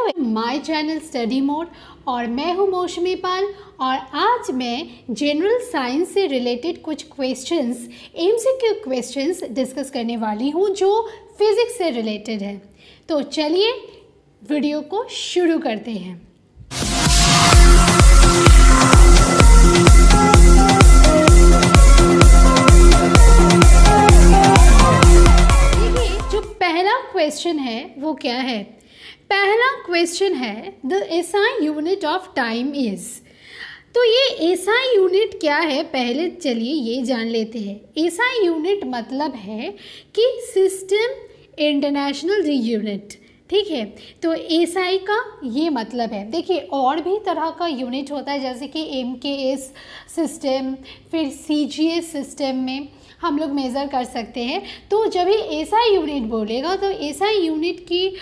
My channel study mode और मैं हूं मौसमी पाल और आज मैं जनरल साइंस से रिलेटेड कुछ क्वेश्चंस एमसीक्यू क्वेश्चंस डिस्कस करने वाली हूं जो फिज़िक्स से रिलेटेड है। तो चलिए वीडियो को शुरू करते हैं। देखिए जो पहला क्वेश्चन है वो क्या है। पहला क्वेश्चन है the SI unit of time is. तो ये एसआई यूनिट क्या है, पहले चलिए ये जान लेते हैं। एसआई यूनिट मतलब है कि सिस्टम इंटरनेशनल यूनिट, ठीक है। तो एसआई का ये मतलब है। देखिए और भी तरह का यूनिट होता है जैसे कि एमकेएस सिस्टम, फिर सीजीएस सिस्टम में हम लोग मेज़र कर सकते हैं। तो जब ये एसआई यूनिट बोलेगा तो एसआई यूनिट की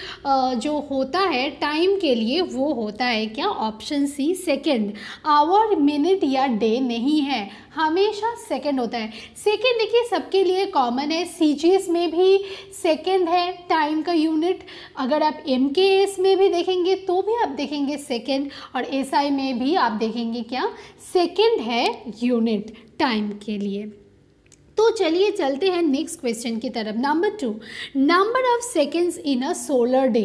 जो होता है टाइम के लिए वो होता है क्या, option C second. Hour, minute या डे नहीं है, हमेशा सेकेंड होता है। सेकेंड देखिए सबके लिए कॉमन है, सीजीएस में भी सेकेंड है टाइम का यूनिट। अगर आप एमकेएस में भी देखेंगे तो भी आप देखेंगे सेकेंड, और एसआई में भी आप देखेंगे क्या, सेकेंड है यूनिट टाइम के लिए। तो चलिए चलते हैं नेक्स्ट क्वेश्चन की तरफ। Number 2, number of seconds in a solar day.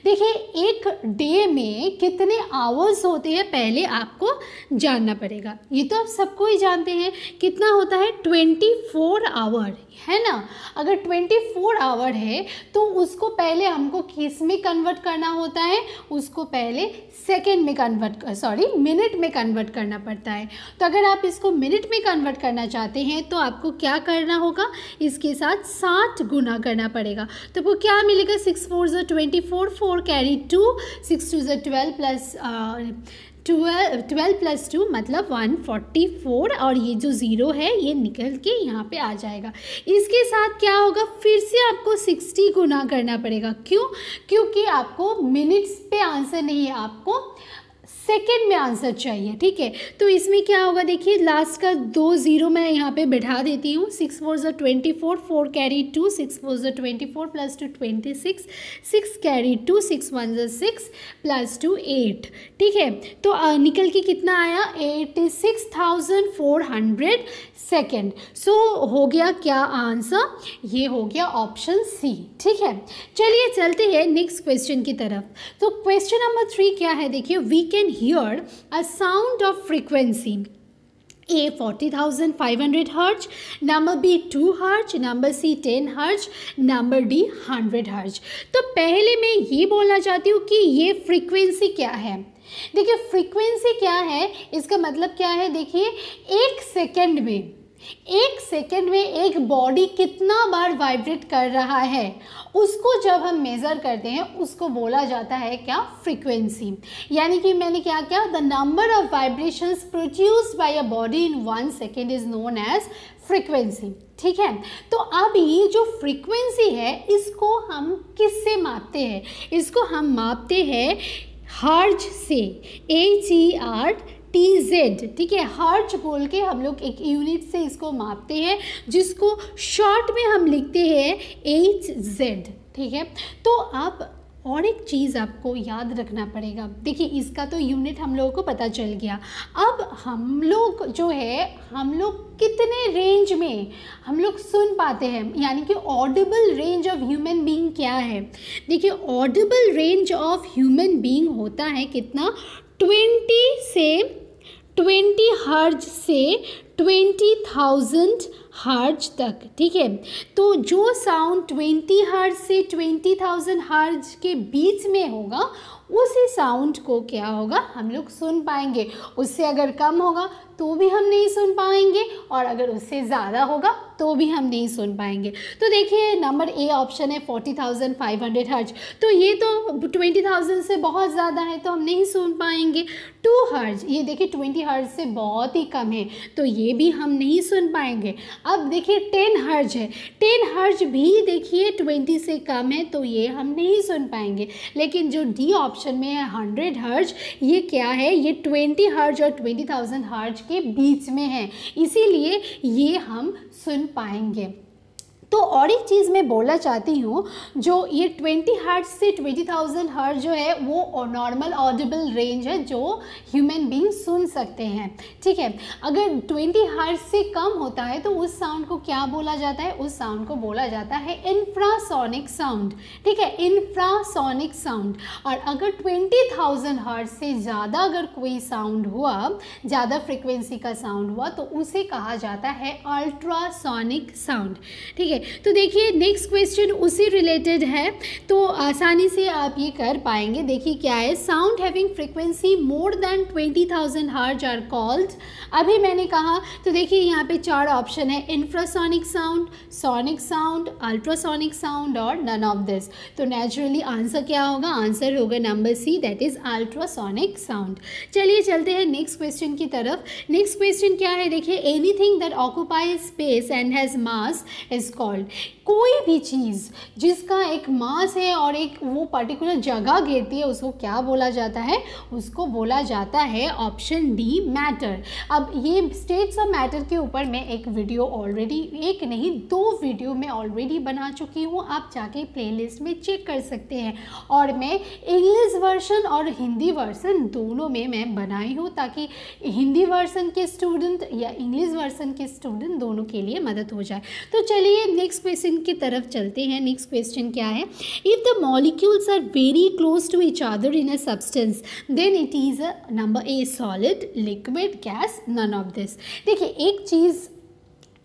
देखिए एक डे में कितने आवर्स होते हैं पहले आपको जानना पड़ेगा। ये तो आप सबको ही जानते हैं, कितना होता है 24 आवर, है ना। अगर 24 आवर है तो उसको पहले हमको किस में कन्वर्ट करना होता है, उसको पहले सेकेंड में मिनट में कन्वर्ट करना पड़ता है। तो अगर आप इसको मिनट में कन्वर्ट करना चाहते हैं तो आपको क्या करना होगा, इसके साथ 60 गुना करना पड़ेगा। तो वो क्या मिलेगा, 6 4 ज़ 24, 4 कैरी 2, 6 2 ज़ 12 प्लस 2 मतलब 144, और ये जो ज़ीरो है ये निकल के यहाँ पे आ जाएगा। इसके साथ क्या होगा, फिर से आपको 60 गुना करना पड़ेगा। क्यों? क्योंकि आपको मिनट्स पे आंसर नहीं है, आपको सेकेंड में आंसर चाहिए, ठीक है। तो इसमें क्या होगा, देखिए लास्ट का 2 ज़ीरो मैं यहाँ पे बैठा देती हूँ। 6 4 ज़ 24, 4 कैरी 2, 6 4 ज़ 24 प्लस 2 26, 6 कैरी 2, 6 1 ज़ 6 प्लस 2 8, ठीक है। तो निकल के कितना आया, 86,400 सेकेंड। सो हो गया क्या आंसर, ये हो गया ऑप्शन सी, ठीक है। चलिए चलते हैं नेक्स्ट क्वेश्चन की तरफ। तो क्वेश्चन नंबर 3 क्या है, देखिए we can hear a sound of frequency A 40,500 हर्ज, नंबर बी 2 हर्ज, नंबर सी 10 हर्ज, नंबर डी 100 हर्ज। तो पहले मैं ये बोलना चाहती हूँ कि ये फ्रीक्वेंसी क्या है। देखिए फ्रीक्वेंसी क्या है, इसका मतलब क्या है, देखिए एक सेकेंड में एक बॉडी कितना बार वाइब्रेट कर रहा है उसको जब हम मेज़र करते हैं उसको बोला जाता है क्या, फ्रीक्वेंसी। यानी कि मैंने क्या किया, the number of vibrations produced by a body in 1 second is known as frequency, ठीक है। तो अब ये जो फ्रीक्वेंसी है इसको हम किससे मापते हैं, इसको हम मापते हैं हर्ज से, HERTZ, ठीक है। हर्ज बोल के हम लोग एक यूनिट से इसको मापते हैं जिसको शॉर्ट में हम लिखते हैं HZ, ठीक है। तो आप और एक चीज़ आपको याद रखना पड़ेगा। देखिए इसका तो यूनिट हम लोगों को पता चल गया। अब हम लोग जो है, हम लोग कितने रेंज में हम लोग सुन पाते हैं, यानी कि Audible range of human being क्या है। देखिए Audible range of human being होता है कितना, 20 हर्ज से 20,000 हर्ज तक, ठीक है। तो जो साउंड 20 हर्ज से 20,000 हर्ज के बीच में होगा उसी साउंड को क्या होगा, हम लोग सुन पाएंगे। उससे अगर कम होगा तो भी हम नहीं सुन पाएंगे, और अगर उससे ज़्यादा होगा तो भी हम नहीं सुन पाएंगे। तो देखिए नंबर ए ऑप्शन है 40,500 हर्ज। तो ये तो 20,000 से बहुत ज़्यादा है तो हम नहीं सुन पाएंगे। 2 हर्ज, ये देखिए 20 हर्ज से बहुत ही कम है तो ये भी हम नहीं सुन पाएंगे। अब देखिए 10 हर्ज है, 10 हर्ज भी देखिए 20 से कम है तो ये हम नहीं सुन पाएंगे। लेकिन जो डी ऑप्शन में है 100 हर्ज, ये क्या है, ये 20 हर्ज और 20,000 हर्ज के बीच में है, इसीलिए ये हम सुन पाएंगे। तो और एक चीज़ मैं बोलना चाहती हूँ, जो ये 20 हर्ट्ज से 20,000 हर्ट्ज जो है वो नॉर्मल ऑडिबल रेंज है जो ह्यूमन बीइंग सुन सकते हैं, ठीक है। अगर 20 हर्ट्ज से कम होता है तो उस साउंड को क्या बोला जाता है, उस साउंड को बोला जाता है इंफ्रासोनिक साउंड, ठीक है, इंफ्रासोनिक साउंड। और अगर 20,000 हर्ट्ज से ज़्यादा अगर कोई साउंड हुआ, ज़्यादा फ्रिक्वेंसी का साउंड हुआ, तो उसे कहा जाता है अल्ट्रासोनिक साउंड, ठीक है। तो देखिए नेक्स्ट क्वेश्चन उसी रिलेटेड है, तो आसानी से आप ये कर पाएंगे। देखिए क्या है, sound having frequency more than 20,000 hertz are called. अभी मैंने कहा, तो देखिए यहाँ पे 4 ऑप्शन है, infrasonic sound, sonic sound, ultrasonic sound और नन ऑफ दिस। तो नेचुरली आंसर क्या होगा, आंसर होगा number C, that is ultrasonic sound. चलिए चलते हैं नेक्स्ट क्वेश्चन की तरफ। नेक्स्ट क्वेश्चन क्या है, देखिए anything that occupies space and has mass is called. कोई भी चीज़ जिसका एक मास है और एक वो पर्टिकुलर जगह घेरती है, उसको क्या बोला जाता है, उसको बोला जाता है ऑप्शन डी मैटर। अब ये स्टेट्स ऑफ मैटर के ऊपर मैं एक वीडियो ऑलरेडी, एक नहीं 2 वीडियो मैं ऑलरेडी बना चुकी हूँ, आप जाके प्लेलिस्ट में चेक कर सकते हैं। और मैं इंग्लिश वर्जन और हिंदी वर्जन दोनों में मैं बनाई हूँ, ताकि हिंदी वर्जन के स्टूडेंट या इंग्लिश वर्जन के स्टूडेंट दोनों के लिए मदद हो जाए। तो चलिए नेक्स्ट क्वेश्चन की तरफ चलते हैं। नेक्स्ट क्वेश्चन क्या है, if the molecules are very close to each other in a substance then it is a number A solid, liquid, gas, none of this. देखिए एक चीज़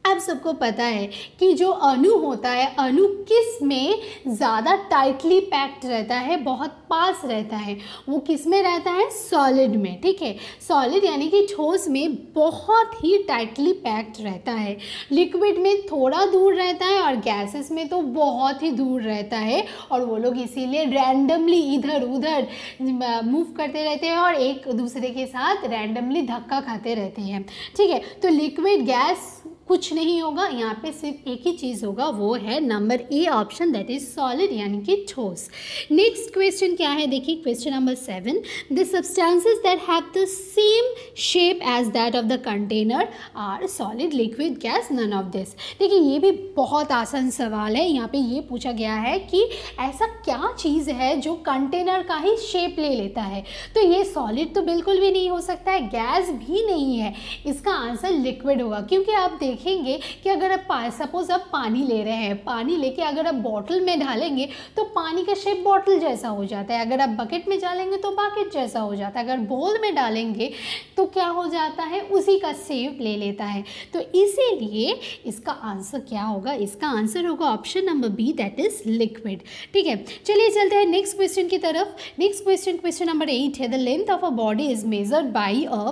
आप सबको पता है कि जो अणु होता है, अणु किस में ज़्यादा टाइटली पैक्ड रहता है, बहुत पास रहता है, वो किस में रहता है, सॉलिड में, ठीक है। सॉलिड यानी कि ठोस में बहुत ही टाइटली पैक्ड रहता है, लिक्विड में थोड़ा दूर रहता है और गैसेस में तो बहुत ही दूर रहता है। और वो लोग इसीलिए रैंडमली इधर उधर मूव करते रहते हैं और एक दूसरे के साथ रैंडमली धक्का खाते रहते हैं, ठीक है। तो लिक्विड, गैस कुछ नहीं होगा, यहाँ पे सिर्फ एक ही चीज़ होगा, वो है number A option, that is solid यानी कि ठोस। नेक्स्ट क्वेश्चन क्या है, देखिए question number 7, the substances that have the same shape as that of the container are solid, liquid, gas, none of this. देखिए ये भी बहुत आसान सवाल है। यहाँ पे ये पूछा गया है कि ऐसा क्या चीज़ है जो कंटेनर का ही शेप ले लेता है। तो ये सॉलिड तो बिल्कुल भी नहीं हो सकता है, गैस भी नहीं है, इसका आंसर लिक्विड होगा। क्योंकि आप देखेंगे कि अगर आप सपोज आप पानी ले रहे हैं, पानी लेके अगर आप बॉटल में डालेंगे तो पानी का शेप बॉटल जैसा हो जाता है, अगर आप बकेट में डालेंगे तो बकेट जैसा हो जाता है, अगर बोल में डालेंगे तो क्या हो जाता है, उसी का शेप ले लेता है। तो इसीलिए इसका आंसर क्या होगा, इसका आंसर होगा option number B, that is liquid, ठीक है। चलिए चलते हैं नेक्स्ट क्वेश्चन की तरफ। नेक्स्ट क्वेश्चन, क्वेश्चन नंबर 8 है, the length of a body is measured by a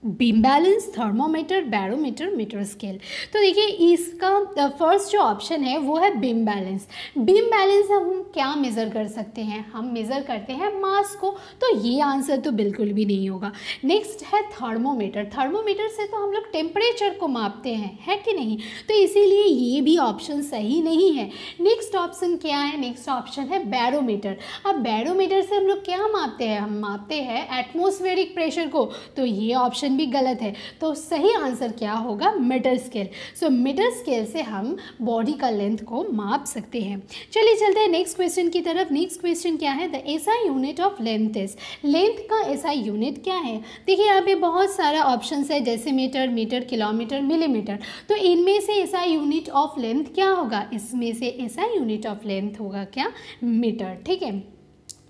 beam balance, thermometer, barometer, metre scale. तो देखिए इसका फर्स्ट जो ऑप्शन है वो है बीम बैलेंस। बीम बैलेंस हम क्या मेज़र कर सकते हैं, हम मेज़र करते हैं मास को, तो ये आंसर तो बिल्कुल भी नहीं होगा। नेक्स्ट है थर्मोमीटर। थर्मोमीटर से तो हम लोग टेम्परेचर को मापते हैं, है कि नहीं, तो इसीलिए ये भी ऑप्शन सही नहीं है। नेक्स्ट ऑप्शन क्या है, नेक्स्ट ऑप्शन है बैरोमीटर। अब बैरोमीटर से हम लोग क्या मापते हैं, हम मापते हैं एटमॉस्फेरिक प्रेशर को, तो ये ऑप्शन भी गलत है। तो सही आंसर क्या होगा, मीटर स्केल। सो मीटर स्केल से हम बॉडी का लेंथ को माप सकते हैं। चलिए चलते हैं नेक्स्ट क्वेश्चन की तरफ। नेक्स्ट क्वेश्चन क्या है, the SI unit of length is. Length का एसआई यूनिट क्या है। देखिए यहाँ पे बहुत सारा ऑप्शन है, डेसीमीटर, मीटर, किलोमीटर, मिलीमीटर। तो इनमें से एसआई यूनिट ऑफ लेंथ क्या होगा, इसमें से एसआई यूनिट ऑफ लेंथ होगा क्या, मीटर, ठीक है।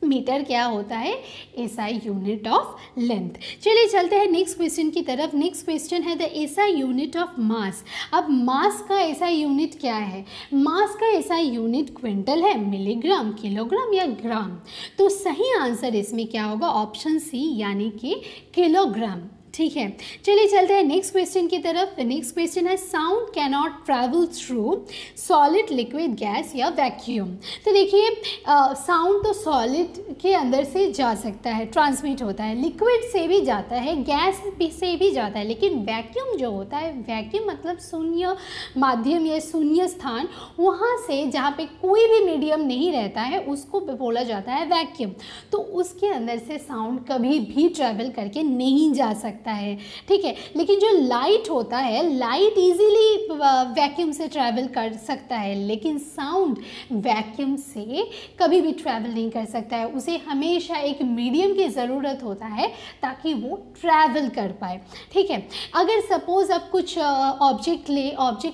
मीटर क्या होता है, एसआई यूनिट ऑफ लेंथ। चलिए चलते हैं नेक्स्ट क्वेश्चन की तरफ। नेक्स्ट क्वेश्चन है the SI unit of mass. अब मास का एसआई यूनिट क्या है, मास का एसआई यूनिट क्विंटल है, मिलीग्राम, किलोग्राम या ग्राम। तो सही आंसर इसमें क्या होगा, ऑप्शन सी यानी कि किलोग्राम, ठीक है। चलिए चलते हैं नेक्स्ट क्वेश्चन की तरफ। नेक्स्ट क्वेश्चन है, sound can not travel through solid, liquid, gas या वैक्यूम। तो देखिए साउंड तो सॉलिड के अंदर से जा सकता है, ट्रांसमिट होता है, लिक्विड से भी जाता है, गैस से भी जाता है, लेकिन वैक्यूम जो होता है, वैक्यूम मतलब शून्य माध्यम या शून्य स्थान, वहाँ से जहाँ पे कोई भी मीडियम नहीं रहता है उसको बोला जाता है वैक्यूम। तो उसके अंदर से साउंड कभी भी ट्रैवल करके नहीं जा सकता सकता है, ठीक है। लेकिन जो लाइट होता है, लाइट इजीली वैक्यूम से ट्रैवल कर सकता है, लेकिन साउंड वैक्यूम से कभी भी ट्रैवल नहीं कर सकता है। उसे हमेशा एक मीडियम की ज़रूरत होता है ताकि वो ट्रैवल कर पाए, ठीक है। अगर सपोज़ आप कुछ ऑब्जेक्ट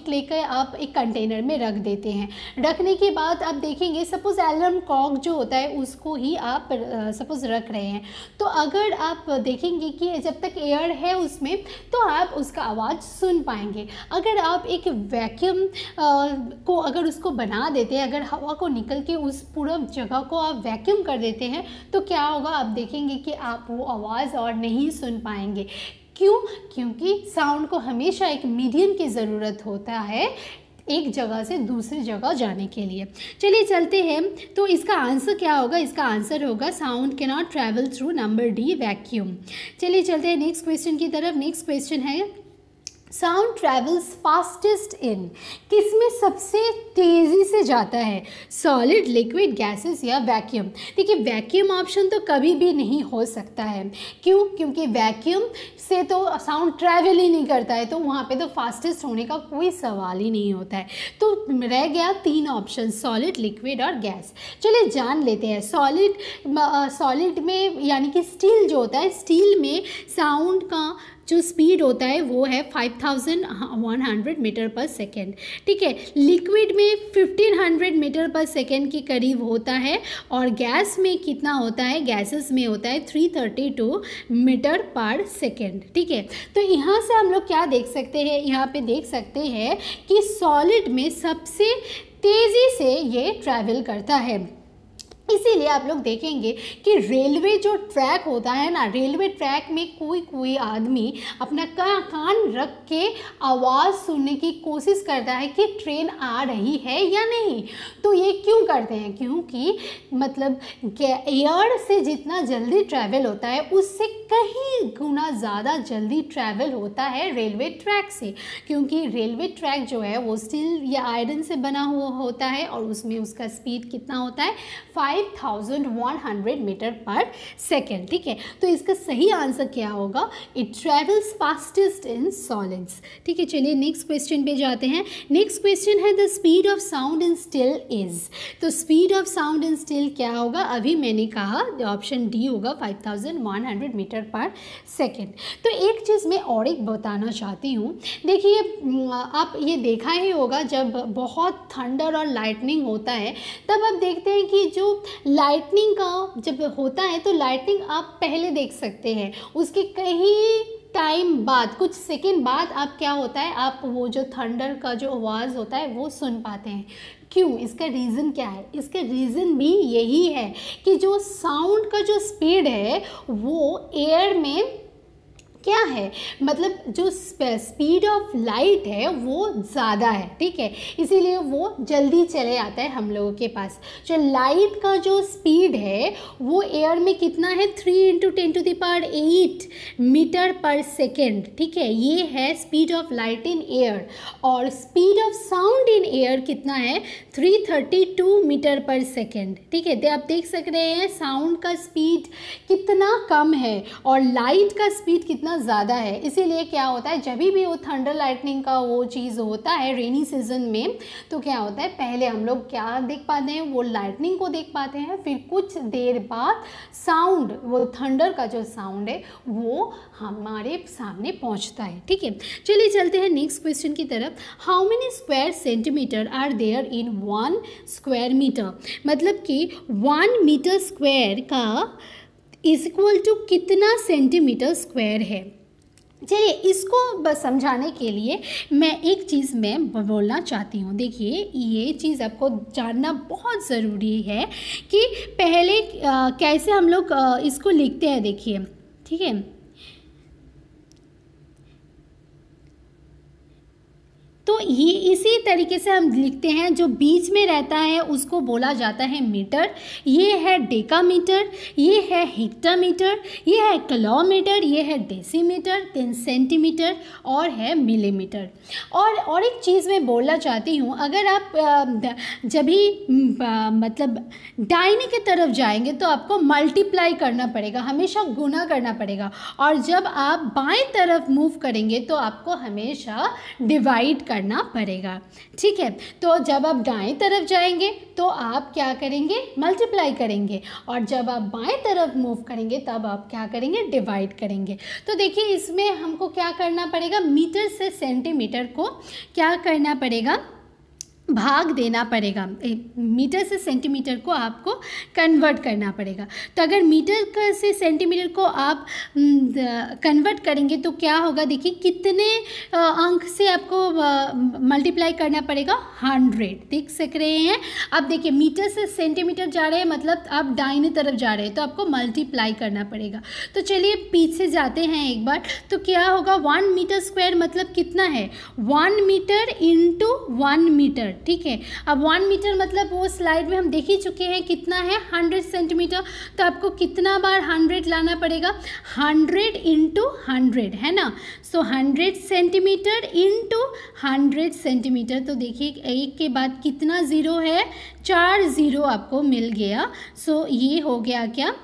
लेकर आप एक कंटेनर में रख देते हैं, रखने के बाद आप देखेंगे सपोज़ अलार्म क्लॉक जो होता है उसको ही आप सपोज़ रख रहे हैं, तो अगर आप देखेंगे कि जब तक एयर है उसमें तो आप उसका आवाज़ सुन पाएंगे। अगर आप एक वैक्यूम को अगर उसको बना देते हैं, अगर हवा को निकल के उस पूरा जगह को आप वैक्यूम कर देते हैं तो क्या होगा, आप देखेंगे कि आप वो आवाज़ और नहीं सुन पाएंगे। क्यों? क्योंकि साउंड को हमेशा एक मीडियम की ज़रूरत होता है एक जगह से दूसरी जगह जाने के लिए। चलिए चलते हैं, तो इसका आंसर क्या होगा? इसका आंसर होगा sound can not travel through number D vacuum. चलिए चलते हैं नेक्स्ट क्वेश्चन की तरफ। नेक्स्ट क्वेश्चन है साउंड ट्रैवल्स फास्टेस्ट इन, किसमें सबसे तेज़ी से जाता है? सॉलिड, लिक्विड, गैसेस या वैक्यूम? देखिए वैक्यूम ऑप्शन तो कभी भी नहीं हो सकता है। क्यों? क्योंकि वैक्यूम से तो साउंड ट्रैवल ही नहीं करता है, तो वहाँ पे तो फास्टेस्ट होने का कोई सवाल ही नहीं होता है। तो रह गया 3 ऑप्शन, सॉलिड, लिक्विड और गैस। चलिए जान लेते हैं। सॉलिड में यानी कि स्टील जो होता है, स्टील में साउंड का जो स्पीड होता है वो है 5100 मीटर पर सेकेंड, ठीक है। लिक्विड में 1500 मीटर पर सेकेंड के करीब होता है, और गैस में कितना होता है? गैसेस में होता है 332 मीटर पर सेकेंड, ठीक है। तो यहाँ से हम लोग क्या देख सकते हैं? यहाँ पे देख सकते हैं कि सॉलिड में सबसे तेज़ी से ये ट्रैवल करता है। इसीलिए आप लोग देखेंगे कि रेलवे जो ट्रैक होता है ना, रेलवे ट्रैक में कोई आदमी अपना कान रख के आवाज़ सुनने की कोशिश करता है कि ट्रेन आ रही है या नहीं। तो ये क्यों करते हैं? क्योंकि मतलब एयर से जितना जल्दी ट्रैवल होता है उससे कहीं गुना ज़्यादा जल्दी ट्रैवल होता है रेलवे ट्रैक से, क्योंकि रेलवे ट्रैक जो है वो स्टील या आयरन से बना हुआ होता है और उसमें उसका स्पीड कितना होता है? 5100 मीटर पर सेकेंड, ठीक है। तो इसका सही आंसर क्या होगा? It travels fastest in solids, ठीक है। चलिए नेक्स्ट क्वेश्चन पे जाते हैं। नेक्स्ट क्वेश्चन है the speed of sound in steel is. तो speed of sound in steel क्या होगा? अभी मैंने कहा ऑप्शन डी होगा 5100 मीटर पर सेकेंड। तो एक चीज़ मैं और एक बताना चाहती हूँ। देखिए आप ये देखा ही होगा जब बहुत थंडर और लाइटनिंग होता है तब आप देखते हैं कि जो लाइटनिंग का जब होता है तो लाइटनिंग आप पहले देख सकते हैं, उसके कहीं टाइम बाद, कुछ सेकंड बाद आप क्या होता है, आप वो जो थंडर का जो आवाज़ होता है वो सुन पाते हैं। क्यों? इसका रीज़न क्या है? इसका रीज़न भी यही है कि जो साउंड का जो स्पीड है वो एयर में क्या है, मतलब जो स्पीड ऑफ लाइट है वो ज़्यादा है, ठीक है। इसीलिए वो जल्दी चले आता है हम लोगों के पास। जो लाइट का जो स्पीड है वो एयर में कितना है? 3 × 10⁸ मीटर पर सेकेंड, ठीक है। ये है speed of light in air. और speed of sound in air कितना है? 332 मीटर पर सेकेंड, ठीक है। तो आप देख सक रहे हैं साउंड का स्पीड कितना कम है और लाइट का स्पीड कितना ज़्यादा है। इसीलिए क्या होता है, जब भी वो थंडर लाइटनिंग का वो चीज़ होता है रेनी सीजन में, तो क्या होता है, पहले हम लोग क्या देख पाते हैं? वो लाइटनिंग को देख पाते हैं, फिर कुछ देर बाद साउंड, वो थंडर का जो साउंड है वो हमारे सामने पहुंचता है, ठीक है। चलिए चलते हैं नेक्स्ट क्वेश्चन की तरफ। How many square centimetre are there in 1 square metre? मतलब कि 1 मीटर स्क्वायर का इज इक्वल टू कितना सेंटीमीटर स्क्वायर है? चलिए इसको बस समझाने के लिए मैं एक चीज़ मैं बोलना चाहती हूँ। देखिए ये चीज़ आपको जानना बहुत ज़रूरी है कि पहले कैसे हम लोग इसको लिखते हैं, देखिए, ठीक है। तो ये इसी तरीके से हम लिखते हैं, जो बीच में रहता है उसको बोला जाता है मीटर, ये है डेकामीटर, ये है हेक्टामीटर, ये है किलोमीटर, ये है डेसीमीटर, 3 सेंटीमीटर और है मिलीमीटर। और एक चीज़ मैं बोलना चाहती हूँ, अगर आप जब भी मतलब दाहिने की तरफ जाएंगे तो आपको मल्टीप्लाई करना पड़ेगा, हमेशा गुना करना पड़ेगा, और जब आप बाएं तरफ मूव करेंगे तो आपको हमेशा डिवाइड करना पड़ेगा। ठीक है, तो जब आप दाएं तरफ जाएंगे तो आप क्या करेंगे, मल्टीप्लाई करेंगे, और जब आप बाएं तरफ मूव करेंगे तब आप क्या करेंगे, डिवाइड करेंगे। तो देखिए इसमें हमको क्या करना पड़ेगा, मीटर से सेंटीमीटर को क्या करना पड़ेगा, भाग देना पड़ेगा, मीटर से सेंटीमीटर को आपको कन्वर्ट करना पड़ेगा। तो अगर मीटर से सेंटीमीटर को आप कन्वर्ट करेंगे तो क्या होगा, देखिए कितने अंक से आपको मल्टीप्लाई करना पड़ेगा, 100, देख सक रहे हैं। अब देखिए मीटर से सेंटीमीटर जा रहे हैं, मतलब आप दाहिने तरफ जा रहे हैं, तो आपको मल्टीप्लाई करना पड़ेगा। तो चलिए पीछे जाते हैं एक बार, तो क्या होगा, 1 मीटर स्क्वायर मतलब कितना है, 1 मीटर इंटू 1 मीटर। ठीक है, अब 1 मीटर मतलब वो स्लाइड में हम देख ही चुके हैं कितना है, 100 सेंटीमीटर। तो आपको कितना बार 100 लाना पड़ेगा, 100 इंटू 100, है ना। सो 100 सेंटीमीटर इंटू 100 सेंटीमीटर। तो देखिए एक के बाद कितना ज़ीरो है, 4 ज़ीरो आपको मिल गया। सो ये हो गया क्या,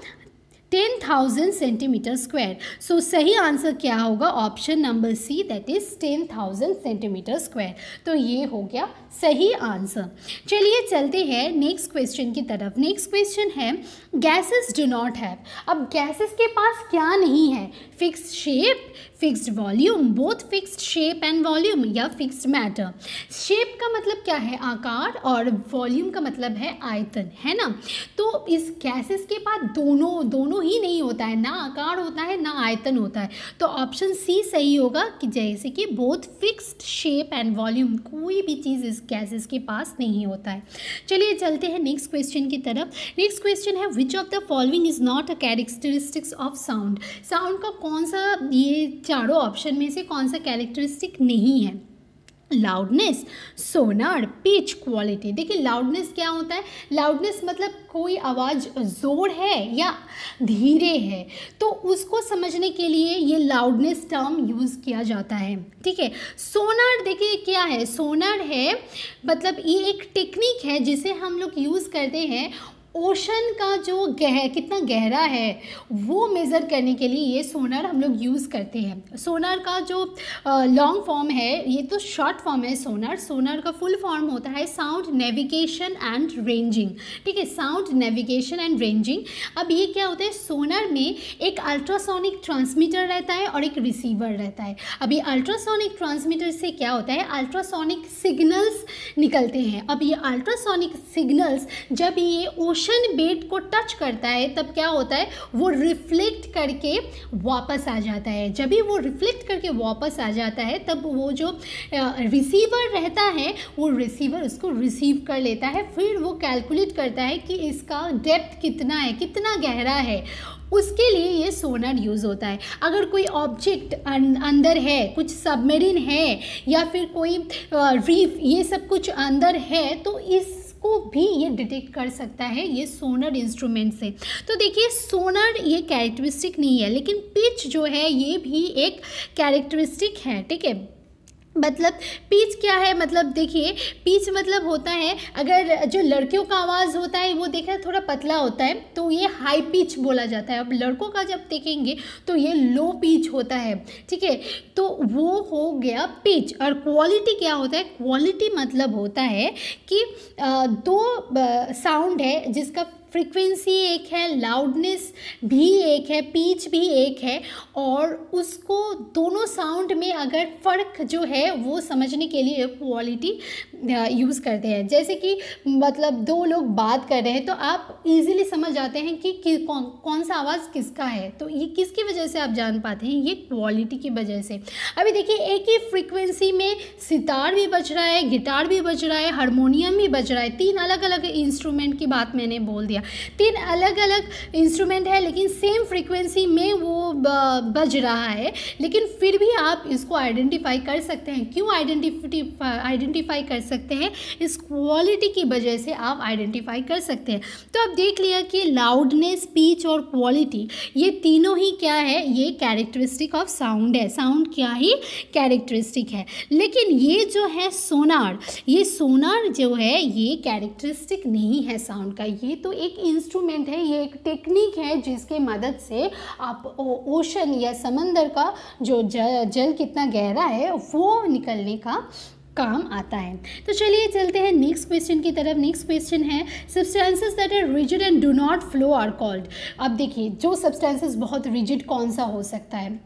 10,000 सेंटीमीटर स्क्वायर। सो सही आंसर क्या होगा, option number C, that is 10,000 centimetre square. तो ये हो गया सही आंसर। चलिए चलते हैं नेक्स्ट क्वेश्चन की तरफ। नेक्स्ट क्वेश्चन है, गैसेस डू नॉट हैव। अब गैसेस के पास क्या नहीं है, fixed shape, fixed volume, both fixed shape and volume, या फिक्स्ड मैटर। शेप का मतलब क्या है, आकार, और वॉल्यूम का मतलब है आयतन, है ना। तो इस गैसेस के पास दोनों ही नहीं होता है, ना आकार होता है ना आयतन होता है। तो ऑप्शन सी सही होगा, कि जैसे कि both fixed shape and volume, कोई भी चीज़ इस गैसेस के पास नहीं होता है। चलिए चलते हैं नेक्स्ट क्वेश्चन की तरफ। नेक्स्ट क्वेश्चन है, which of the following is not a characteristics of sound. Sound का कौन सा, ये चारों ऑप्शन में से कौन सा कैरेक्टरिस्टिक नहीं है, लाउडनेस, सोनार, पिच, क्वालिटी। देखिए लाउडनेस क्या होता है, लाउडनेस मतलब कोई आवाज़ ज़ोर है या धीरे है, तो उसको समझने के लिए ये लाउडनेस टर्म यूज़ किया जाता है। ठीक है, सोनार देखिए क्या है, सोनार है मतलब ये एक टेक्निक है जिसे हम लोग यूज़ करते हैं ओशन का जो कितना गहरा है वो मेज़र करने के लिए ये सोनार हम लोग यूज़ करते हैं। सोनार का जो लॉन्ग फॉर्म है, ये तो शॉर्ट फॉर्म है सोनार। सोनार का फुल फॉर्म होता है साउंड नेविगेशन एंड रेंजिंग। ठीक है, साउंड नेविगेशन एंड रेंजिंग। अब ये क्या होता है, सोनार में एक अल्ट्रासोनिक ट्रांसमीटर रहता है और एक रिसीवर रहता है। अब ये अल्ट्रासोनिक ट्रांसमीटर से क्या होता है, अल्ट्रासोनिक सिग्नल्स निकलते हैं। अब ये अल्ट्रासोनिक सिग्नल्स जब ये ओशन बेड को टच करता है तब क्या होता है, वो रिफ्लेक्ट करके वापस आ जाता है। जब भी वो रिफ्लेक्ट करके वापस आ जाता है तब वो जो रिसीवर रहता है वो रिसीवर उसको रिसीव कर लेता है, फिर वो कैलकुलेट करता है कि इसका डेप्थ कितना है, कितना गहरा है। उसके लिए ये सोनार यूज़ होता है। अगर कोई ऑब्जेक्ट अंदर है, कुछ सबमरीन है या फिर कोई रीफ, ये सब कुछ अंदर है, तो इसको भी ये डिटेक्ट कर सकता है ये सोनार इंस्ट्रूमेंट से। तो देखिए सोनार ये कैरेक्टरिस्टिक नहीं है, लेकिन पिच जो है ये भी एक कैरेक्टरिस्टिक है। ठीक है, मतलब पिच क्या है, मतलब देखिए पिच मतलब होता है, अगर जो लड़कियों का आवाज़ होता है वो देखा थोड़ा पतला होता है तो ये हाई पिच बोला जाता है। अब लड़कों का जब देखेंगे तो ये लो पिच होता है। ठीक है, तो वो हो गया पिच। और क्वालिटी क्या होता है, क्वालिटी मतलब होता है कि दो साउंड है जिसका फ्रीक्वेंसी एक है, लाउडनेस भी एक है, पिच भी एक है, और उसको दोनों साउंड में अगर फ़र्क जो है वो समझने के लिए क्वालिटी यूज़ करते हैं। जैसे कि मतलब दो लोग बात कर रहे हैं तो आप इजीली समझ जाते हैं कि कौन सा आवाज़ किसका है। तो ये किसकी वजह से आप जान पाते हैं, ये क्वालिटी की वजह से। अभी देखिए एक ही फ्रीक्वेंसी में सितार भी बज रहा है, गिटार भी बज रहा है, हारमोनियम भी बज रहा है। 3 अलग अलग इंस्ट्रूमेंट की बात मैंने बोल दिया। गया। 3 अलग अलग इंस्ट्रूमेंट है लेकिन सेम फ्रीक्वेंसी में वो बज रहा है, लेकिन फिर भी आप इसको आइडेंटिफाई कर सकते हैं। क्यों आइडेंटिफाई कर सकते हैं? इस क्वालिटी की वजह से आप आइडेंटिफाई कर सकते हैं। तो अब देख लिया कि लाउडनेस, पिच और क्वालिटी ये तीनों ही क्या है, ये कैरेक्टरिस्टिक ऑफ साउंड है। साउंड क्या ही कैरेक्टरिस्टिक है। लेकिन ये जो है सोनार, ये सोनार जो है ये कैरेक्टरिस्टिक नहीं है साउंड का। ये तो एक इंस्ट्रूमेंट है, ये एक टेक्निक है जिसके मदद से आप ओशन या समंदर का जो जल कितना गहरा है वो निकलने का काम आता है। तो चलिए चलते हैं नेक्स्ट क्वेश्चन की तरफ। नेक्स्ट क्वेश्चन है substances that are rigid and do not flow are called. अब देखिए जो सब्सटेंसेस बहुत रिजिड कौन सा हो सकता है?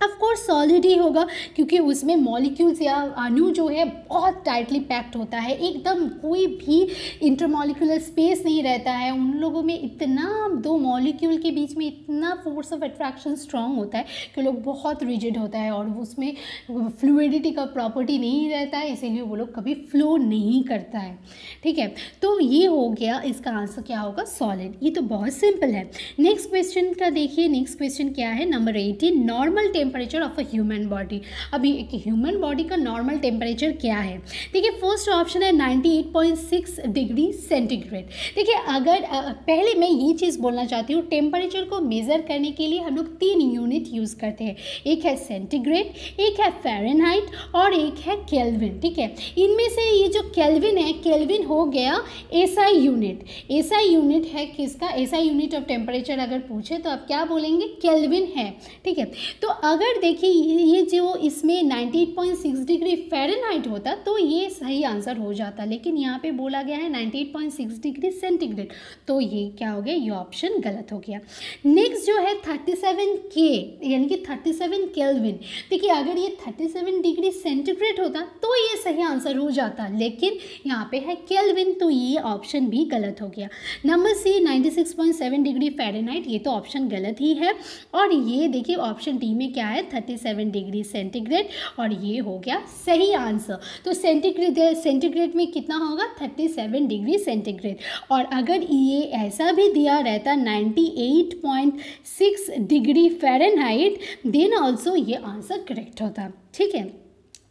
ऑफ कोर्स सॉलिड ही होगा, क्योंकि उसमें मॉलिक्यूल्स या अणु जो है बहुत टाइटली पैक्ड होता है, एकदम कोई भी इंटरमॉलिक्यूलर स्पेस नहीं रहता है। उन लोगों में इतना, दो मॉलिक्यूल के बीच में इतना फोर्स ऑफ अट्रैक्शन स्ट्रांग होता है कि लोग बहुत रिजिड होता है और उसमें फ्लूइडिटी का प्रॉपर्टी नहीं रहता है, इसीलिए वो लोग कभी फ्लो नहीं करता है। ठीक है, तो ये हो गया, इसका आंसर क्या होगा? सॉलिड। ये तो बहुत सिंपल है। नेक्स्ट क्वेश्चन का देखिए, नेक्स्ट क्वेश्चन क्या है? Number 18, normal temperature of a human body. अभी एक ह्यूमन बॉडी का नॉर्मल टेम्परेचर क्या है? देखिए फर्स्ट ऑप्शन है 98.6 डिग्री सेंटीग्रेड। देखिए अगर पहले मैं ये चीज़ बोलना चाहती हूँ, टेम्परेचर को मेज़र करने के लिए हम लोग 3 यूनिट यूज़ करते हैं। एक है सेंटीग्रेड, एक है फ़ारेनहाइट और एक है केल्विन। ठीक है, इनमें से ये जो केल्विन है, केल्विन हो गया एसआई यूनिट। एसआई यूनिट है किसका? एसआई यूनिट ऑफ टेम्परेचर अगर पूछे तो आप क्या बोलेंगे? केल्विन है। ठीक है, तो अगर देखिए ये जो इसमें 98.6 डिग्री फ़ारेनहाइट होता तो ये सही आंसर हो जाता, लेकिन यहाँ पे बोला गया है 98.6 डिग्री सेंटीग्रेड, तो ये क्या हो गया? ये ऑप्शन गलत हो गया। नेक्स्ट जो है 37K यानी कि 37 केल्विन। देखिए अगर ये 37 डिग्री सेंटीग्रेड होता तो ये सही आंसर हो जाता, लेकिन यहाँ पे है केल्विन, तो ये ऑप्शन भी गलत हो गया। नंबर सी 96.7 डिग्री फ़ारेनहाइट, ये तो ऑप्शन गलत ही है। और ये देखिए ऑप्शन डी में क्या है? 37 डिग्री सेंटीग्रेड, और ये हो गया सही आंसर। तो सेंटीग्रेड में कितना होगा? 37 डिग्री सेंटीग्रेड। और अगर ये ऐसा भी दिया रहता 98.6 डिग्री फ़ारेनहाइट, देन ऑल्सो ये आंसर करेक्ट होता। ठीक है,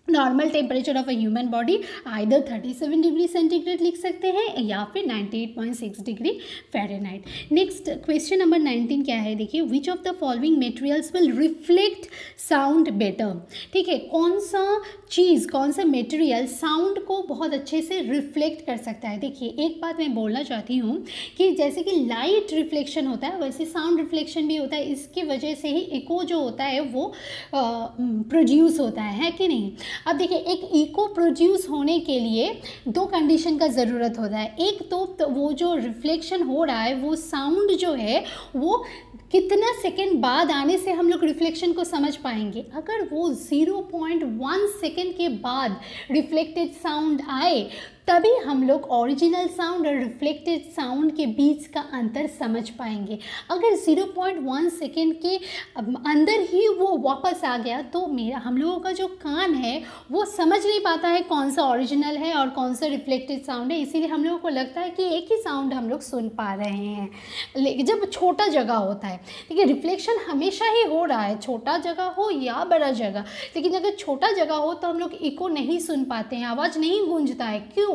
normal temperature of a human body either 37 degree centigrade लिख सकते हैं या फिर 98.6 degree Fahrenheit. Next question number 19 क्या है? देखिए which of the following materials will reflect sound better. ठीक है, कौन सा चीज़, कौन सा मटेरियल साउंड को बहुत अच्छे से रिफ्लेक्ट कर सकता है? देखिए एक बात मैं बोलना चाहती हूँ कि जैसे कि लाइट रिफ्लेक्शन होता है वैसे साउंड रिफ्लेक्शन भी होता है। इसकी वजह से ही इको जो होता है वो प्रोड्यूस होता है कि नहीं? अब देखिए एक इको प्रोड्यूस होने के लिए 2 कंडीशन का ज़रूरत होता है। एक तो वो जो रिफ्लेक्शन हो रहा है वो साउंड जो है वो कितना सेकेंड बाद आने से हम लोग रिफ्लेक्शन को समझ पाएंगे। अगर वो 0.1 सेकेंड के बाद रिफ्लेक्टेड साउंड आए तभी हम लोग ओरिजिनल साउंड और रिफ्लेक्टेड साउंड के बीच का अंतर समझ पाएंगे। अगर 0.1 सेकेंड के अंदर ही वो वापस आ गया तो हम लोगों का जो कान है वो समझ नहीं पाता है कौन सा ओरिजिनल है और कौन सा रिफ्लेक्टेड साउंड है, इसीलिए हम लोगों को लगता है कि एक ही साउंड हम लोग सुन पा रहे हैं। लेकिन जब छोटा जगह होता है, देखिए रिफ्लेक्शन हमेशा ही हो रहा है, छोटा जगह हो या बड़ा जगह, लेकिन अगर छोटा जगह हो तो हम लोग इको नहीं सुन पाते हैं, आवाज़ नहीं गूंजता है। क्यों?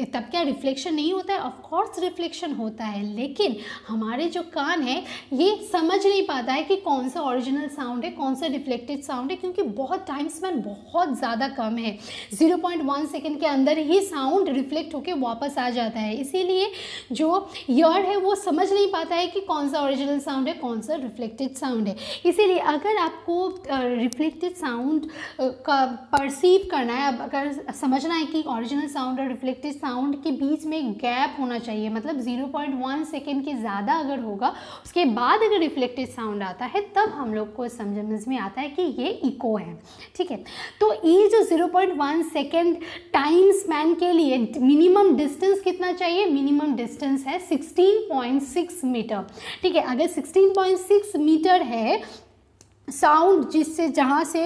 तब क्या रिफ्लेक्शन नहीं होता है? ऑफ कोर्स रिफ्लेक्शन होता है, लेकिन हमारे जो कान है ये समझ नहीं पाता है कि कौन सा ओरिजिनल साउंड है, कौन सा रिफ्लेक्टेड साउंड है, क्योंकि बहुत टाइम स्पैन बहुत ज़्यादा कम है। 0.1 सेकेंड के अंदर ही साउंड रिफ्लेक्ट होके वापस आ जाता है, इसीलिए जो ईयर है वो समझ नहीं पाता है कि कौन सा ओरिजिनल साउंड है, कौन सा रिफ्लेक्टेड साउंड है। इसीलिए अगर आपको रिफ्लेक्टेड साउंड का परसीव करना है, अगर समझना है कि ओरिजिनल साउंड और रिफ्लेक्टेड साउंड के बीच में गैप होना चाहिए, मतलब 0.1 सेकेंड के ज़्यादा अगर होगा उसके बाद अगर रिफ्लेक्टेड साउंड आता है तब हम लोग को समझ में आता है कि ये इको है। ठीक है, तो ये जो 0.1 सेकेंड टाइम स्पैन के लिए मिनिमम डिस्टेंस कितना चाहिए? मिनिमम डिस्टेंस है 16.6 मीटर। ठीक है, अगर 16.6 मीटर है साउंड जिससे जहाँ से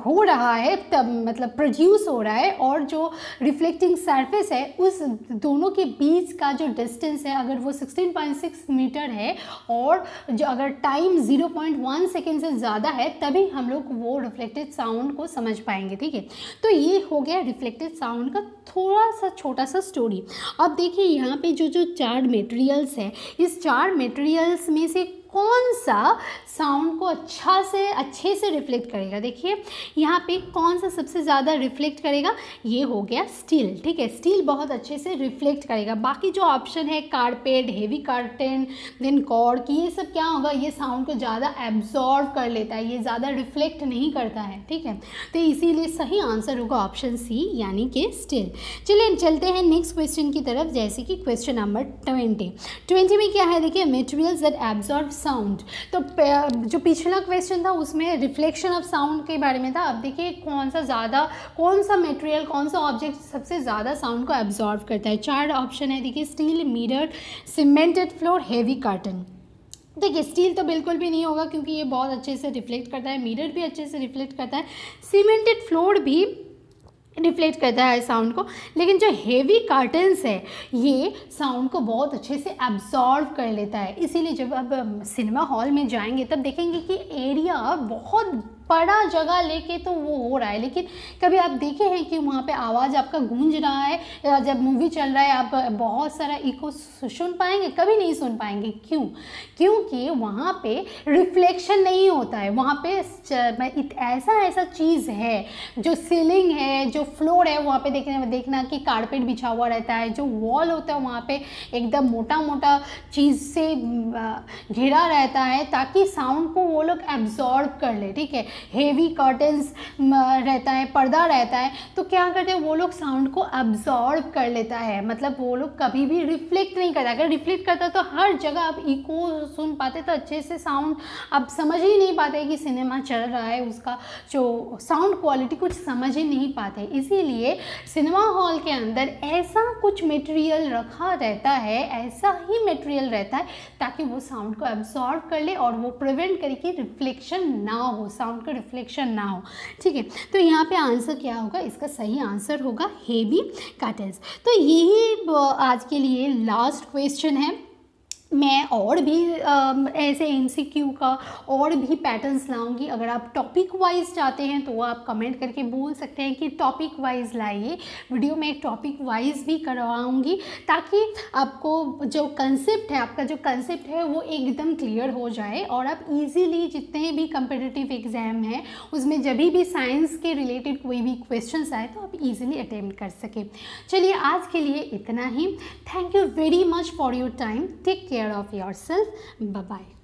हो रहा है तब मतलब प्रोड्यूस हो रहा है और जो रिफ्लेक्टिंग सरफेस है उस दोनों के बीच का जो डिस्टेंस है अगर वो 16.6 मीटर है और जो अगर टाइम 0.1 सेकेंड से ज़्यादा है तभी हम लोग वो रिफ्लेक्टेड साउंड को समझ पाएंगे। ठीक है, तो ये हो गया रिफ्लेक्टेड साउंड का थोड़ा सा छोटा सा स्टोरी। अब देखिए यहाँ पे जो चार मटेरियल्स है, इस चार मटेरियल्स में से कौन सा साउंड को अच्छे से रिफ्लेक्ट करेगा। देखिए यहाँ पे कौन सा सबसे ज़्यादा रिफ्लेक्ट करेगा, ये हो गया स्टील। ठीक है, स्टील बहुत अच्छे से रिफ्लेक्ट करेगा। बाकी जो ऑप्शन है carpet, heavy curtain, then cork, ये सब क्या होगा, ये साउंड को ज़्यादा एब्जॉर्व कर लेता है, ये ज़्यादा रिफ्लेक्ट नहीं करता है। ठीक है, तो इसीलिए सही आंसर होगा ऑप्शन सी यानी कि स्टील। चलिए चलते हैं नेक्स्ट क्वेश्चन की तरफ, जैसे कि क्वेश्चन नंबर 20 में क्या है, देखिए मटेरियल्स दैट एब्जॉर्ब साउंड। तो जो पिछला क्वेश्चन था उसमें रिफ्लेक्शन ऑफ साउंड के बारे में था। अब देखिए कौन सा मटेरियल, कौन सा ऑब्जेक्ट सबसे ज़्यादा साउंड को एब्जॉर्व करता है। चार ऑप्शन है, देखिए steel, mirror, cemented floor, heavy curtain. देखिए स्टील तो बिल्कुल भी नहीं होगा क्योंकि ये बहुत अच्छे से रिफ्लेक्ट करता है, मिरर भी अच्छे से रिफ्लेक्ट करता है, सीमेंटेड फ्लोर भी रिफ्लेक्ट करता है साउंड को, लेकिन जो हेवी कर्टन्स है ये साउंड को बहुत अच्छे से एब्जॉर्व कर लेता है। इसीलिए जब अब सिनेमा हॉल में जाएंगे तब देखेंगे कि एरिया बहुत बड़ा जगह लेके तो वो हो रहा है, लेकिन कभी आप देखे हैं कि वहाँ पे आवाज़ आपका गूंज रहा है या जब मूवी चल रहा है आप बहुत सारा इको सुन पाएंगे? कभी नहीं सुन पाएंगे। क्यों? क्योंकि वहाँ पे रिफ्लेक्शन नहीं होता है। वहाँ पे ऐसा चीज़ है, जो सीलिंग है, जो फ्लोर है, वहाँ पे देखना कि कारपेट बिछा हुआ रहता है, जो वॉल होता है वहाँ पे एकदम मोटा चीज़ से घिरा रहता है ताकि साउंड को वो लोग एब्जॉर्व कर ले। ठीक है, हेवी कर्टन्स रहता है, पर्दा रहता है, तो क्या करते हैं वो लोग साउंड को एब्जॉर्ब कर लेता है, मतलब वो लोग कभी भी रिफ्लेक्ट नहीं करता। अगर रिफ्लेक्ट करता तो हर जगह आप इको सुन पाते, तो अच्छे से साउंड आप समझ ही नहीं पाते कि सिनेमा चल रहा है, उसका जो साउंड क्वालिटी कुछ समझ ही नहीं पाते। इसीलिए सिनेमा हॉल के अंदर ऐसा कुछ मटेरियल रखा रहता है, ऐसा ही मटेरियल रहता है ताकि वो साउंड को एब्जॉर्ब कर ले और वो प्रिवेंट करे कि रिफ्लेक्शन ना हो, साउंड का रिफ्लेक्शन ना हो। ठीक है, तो यहाँ पे आंसर क्या होगा, इसका सही आंसर होगा हेवी कर्टन्स। तो यही आज के लिए लास्ट क्वेश्चन है। मैं और भी ऐसे MCQ का और भी पैटर्न्स लाऊंगी। अगर आप टॉपिक वाइज चाहते हैं तो आप कमेंट करके बोल सकते हैं कि टॉपिक वाइज लाइए। वीडियो में टॉपिक वाइज भी करवाऊंगी ताकि आपको जो कंसेप्ट है, आपका जो कंसेप्ट है वो एकदम क्लियर हो जाए और आप इजीली जितने भी कम्पिटिटिव एग्ज़ाम हैं उसमें जब भी साइंस के रिलेटेड कोई भी क्वेश्चंस आए तो आप इजीली अटेम्प्ट कर सकें। चलिए आज के लिए इतना ही। Thank you very much for your time. Take care of yourself. Bye bye.